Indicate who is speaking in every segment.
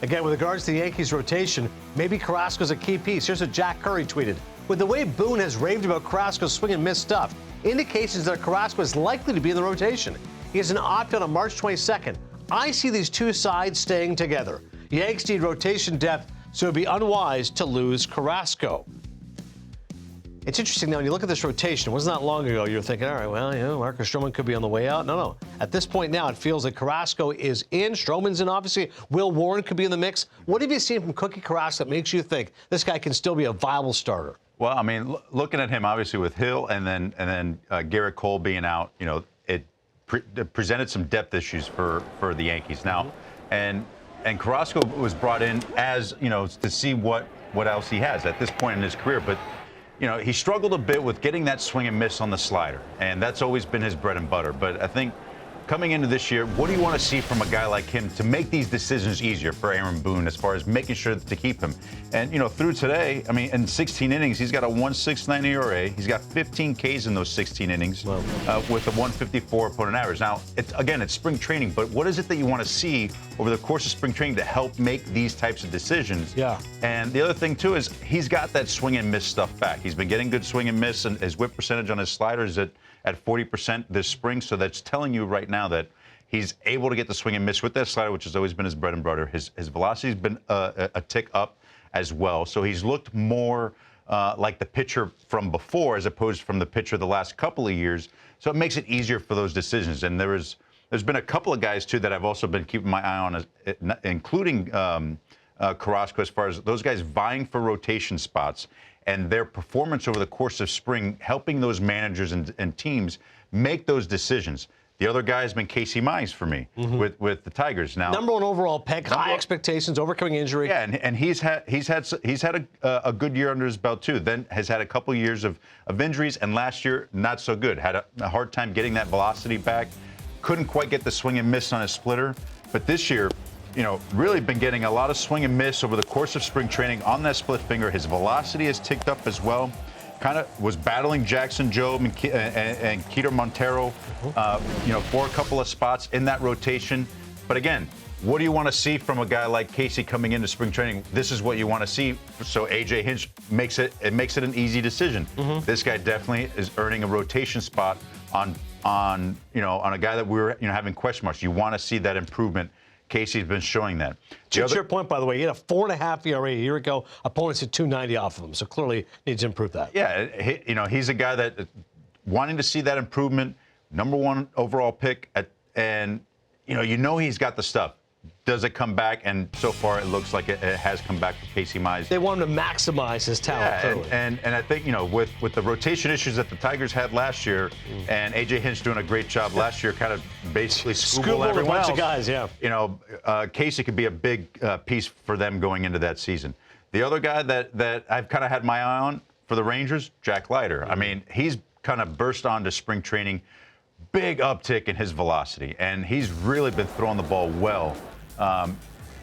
Speaker 1: Again, with regards to the Yankees rotation, maybe Carrasco's a key piece. Here's what Jack Curry tweeted. With the way Boone has raved about Carrasco's swing and miss stuff, indications that Carrasco is likely to be in the rotation. He has an opt-out on March 22nd. I see these two sides staying together. Yanks need rotation depth, so it would be unwise to lose Carrasco. It's interesting now, when you look at this rotation, it wasn't that long ago you were thinking, all right, well, Marcus Stroman could be on the way out. No. At this point now, it feels like Carrasco is in, Stroman's in, obviously. Will Warren could be in the mix. What have you seen from Cookie Carrasco that makes you think this guy can still be a viable starter?
Speaker 2: Well, I mean, looking at him, obviously, with Hill and then Garrett Cole being out, it presented some depth issues for the Yankees. Now, and Carrasco was brought in as, to see what else he has at this point in his career. But he struggled a bit with getting that swing and miss on the slider, and that's always been his bread and butter. But I think coming into this year, what do you want to see from a guy like him to make these decisions easier for Aaron Boone as far as making sure to keep him? And, through today, I mean, in 16 innings, he's got a 1.69 ERA. He's got 15 Ks in those 16 innings with a 154 opponent average. Now, it's spring training, but what is it that you want to see over the course of spring training to help make these types of decisions?
Speaker 1: Yeah.
Speaker 2: And the other thing, too, is he's got that swing and miss stuff back. He's been getting good swing and miss, and his whip percentage on his slider is at 40% this spring. So that's telling you right now that he's able to get the swing and miss with that slider, which has always been his bread and butter. His velocity's been a tick up as well. So he's looked more like the pitcher from before as opposed from the pitcher the last couple of years. So it makes it easier for those decisions. And there's been a couple of guys, too, that I've also been keeping my eye on, including Carrasco, as far as those guys vying for rotation spots and their performance over the course of spring, helping those managers and teams make those decisions. The other guy has been Casey Mize for me with the Tigers. Now,
Speaker 1: number one overall pick, high expectations, overcoming injury.
Speaker 2: Yeah, and he's had a good year under his belt too. Then has had a couple years of injuries, and last year not so good. Had a hard time getting that velocity back. Couldn't quite get the swing and miss on his splitter. But this year, really been getting a lot of swing and miss over the course of spring training on that split finger. His velocity has ticked up as well. Kind of was battling Jackson Jobe and Keter Montero, for a couple of spots in that rotation. But again, what do you want to see from a guy like Casey coming into spring training? This is what you want to see. So AJ Hinch makes it an easy decision. This guy definitely is earning a rotation spot on a guy that we were having question marks. You want to see that improvement. Casey's been showing that.
Speaker 1: To your point, by the way, he had a 4.5 ERA a year ago. Opponents hit 290 off of him, so clearly needs to improve that.
Speaker 2: Yeah, he's a guy that wanting to see that improvement. Number one overall pick, and he's got the stuff. Does it come back? And so far, it looks like it has come back for Casey Mize.
Speaker 1: They want him to maximize his talent.
Speaker 2: Yeah, and I think with the rotation issues that the Tigers had last year, and AJ Hinch doing a great job last year, kind of basically scoobling everyone else.
Speaker 1: A bunch of guys,
Speaker 2: Casey could be a big piece for them going into that season. The other guy that I've kind of had my eye on for the Rangers, Jack Leiter. I mean, he's kind of burst onto spring training. Big uptick in his velocity, and he's really been throwing the ball well.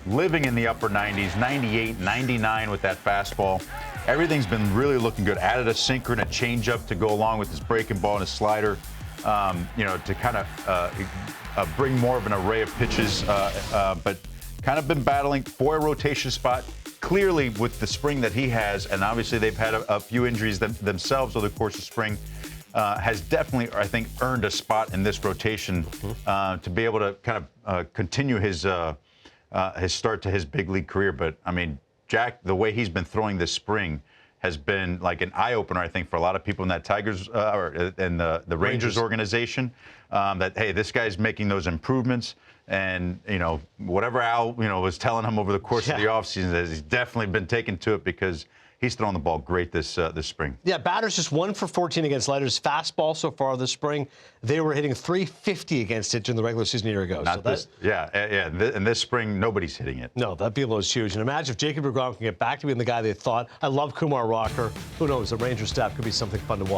Speaker 2: Living in the upper 90s, 98, 99 with that fastball. Everything's been really looking good. Added a sinker and a changeup to go along with his breaking ball and his slider, to kind of bring more of an array of pitches, but kind of been battling for a rotation spot. Clearly, with the spring that he has, and obviously they've had a few injuries themselves over the course of spring, has definitely, I think, earned a spot in this rotation to be able to kind of continue his start to his big league career. But, I mean, Jack, the way he's been throwing this spring has been like an eye-opener, I think, for a lot of people in that Tigers and the Rangers organization, that, hey, this guy's making those improvements. And, whatever Al, was telling him over the course of the offseason, he's definitely been taken to it because he's throwing the ball great this spring.
Speaker 1: Yeah, batter's just 1 for 14 against Leiter's fastball so far this spring. They were hitting 350 against it during the regular season a year ago.
Speaker 2: Not this, and this spring, nobody's hitting it.
Speaker 1: No, that velo is huge. And imagine if Jacob deGrom can get back to being the guy they thought. I love Kumar Rocker. Who knows? The Ranger staff could be something fun to watch.